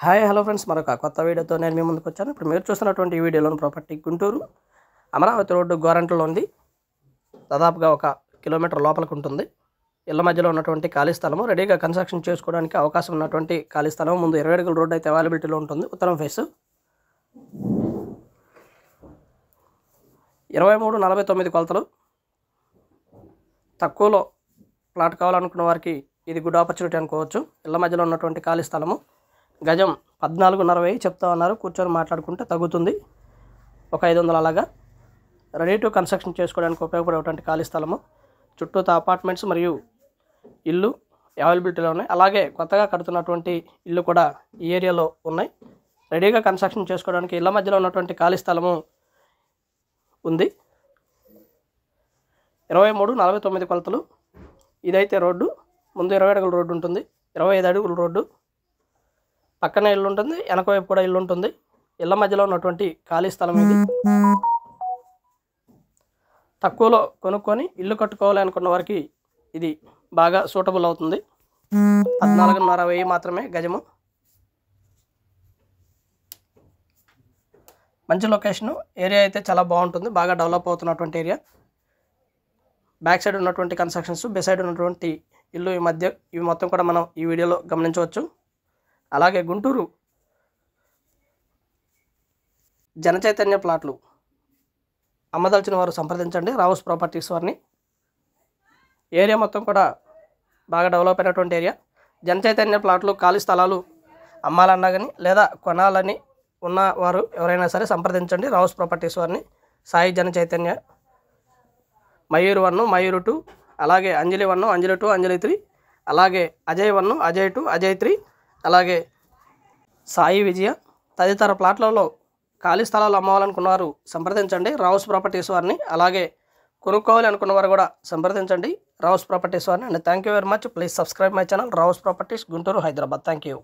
Hi hello friends, మరొక కొత్త వీడియోతో నేను మీ ముందుకు వచ్చాను. ఇప్పుడు మీరు చూస్తున్నటువంటి ఈ వీడియోలోని ప్రాపర్టీ గుంటూరు అమరావతి రోడ్డు గోరంటలో ఉంది. దాదాపుగా 1 కిలోమీటర్ లోపలికి ఉంటుంది. ఇళ్ల మధ్యలో ఉన్నటువంటి ఖాళీ స్థలము, రెడీగా కన్స్ట్రక్షన్ చేసుకోవడానికి అవకాశం ఉన్నటువంటి ఖాళీ స్థలం. ముందు 20 అడుగుల రోడ్డు అయితే అవైలబిలిటీలో ఉంటుంది. ఉత్తరం ఫేసు 2349 కొలతలు. తక్కువలో ప్లాట్ కావాలనుకున్న వారికి ఇది గుడ్ ఆపర్చునిటీ అనుకోవచ్చు. ఇళ్ల మధ్యలో ఉన్నటువంటి ఖాళీ స్థలము. గజం 14.5 చెప్తా ఉన్నారు. కూర్చొని మాట్లాడుకుంటే తగ్గుతుంది. ఒక 500 అలాగా. రెడీ టు కన్స్ట్రక్షన్ చేసుకోవడానికి ఉపయోగపడేటువంటి ఖాళీ స్థలము. చుట్టూతో అపార్ట్మెంట్స్ మరియు ఇల్లు అవైలబిలిటీలో ఉన్నాయి. అలాగే కొత్తగా కడుతున్నటువంటి ఇల్లు కూడా ఈ ఏరియాలో ఉన్నాయి. రెడీగా కన్స్ట్రక్షన్ చేసుకోవడానికి ఇళ్ల మధ్యలో ఉన్నటువంటి ఖాళీ స్థలము ఉంది. 2349 కొలతలు. ఇదైతే రోడ్డు. ముందు 20 అడుగుల రోడ్డు ఉంటుంది. 25 అడుగుల రోడ్డు. పక్కనే ఇల్లు ఉంటుంది, వెనక వైపు కూడా ఇల్లు ఉంటుంది. ఇళ్ల మధ్యలో ఉన్నటువంటి ఖాళీ స్థలం ఇది. తక్కువలో కొనుక్కొని ఇల్లు కట్టుకోవాలి అనుకున్న వారికి ఇది బాగా సూటబుల్ అవుతుంది. 14.5 మాత్రమే గజము. మంచి లొకేషను. ఏరియా అయితే చాలా బాగుంటుంది. బాగా డెవలప్ అవుతున్నటువంటి ఏరియా. బ్యాక్ సైడ్ ఉన్నటువంటి కన్స్ట్రక్షన్స్, బెసైడ్ ఉన్నటువంటి ఇల్లు ఈ మధ్య ఇవి మొత్తం కూడా మనం ఈ వీడియోలో గమనించవచ్చు. అలాగే గుంటూరు జనచైతన్య ప్లాట్లు అమ్మదలిచిన వారు సంప్రదించండి రావుస్ ప్రాపర్టీస్ వారిని. ఏరియా మొత్తం కూడా బాగా డెవలప్ అయినటువంటి ఏరియా. జనచైతన్య ప్లాట్లు, ఖాళీ స్థలాలు అమ్మాలన్నా కానీ లేదా కొనాలని ఉన్నవారు ఎవరైనా సరే సంప్రదించండి రావుస్ ప్రాపర్టీస్ వారిని. సాయి జనచైతన్య, మయూర్ 1, మయూర్ 2, అలాగే అంజలి 1, అంజలి 2, అంజలి 3, అలాగే అజయ్ 1, అజయ్ 2, అజయ్ 3, అలాగే సాయి విజయ తదితర ప్లాట్లలో ఖాళీ స్థలాలు అమ్మాలనుకున్నవారు సంప్రదించండి రావుస్ ప్రాపర్టీస్ వారిని. అలాగే కొనుక్కోవాలి అనుకున్నవారు కూడా సంప్రదించండి రావుస్ ప్రాపర్టీస్ వారిని. And thank you very much. Please subscribe my channel Rao's properties Guntur, Hyderabad. Thank you.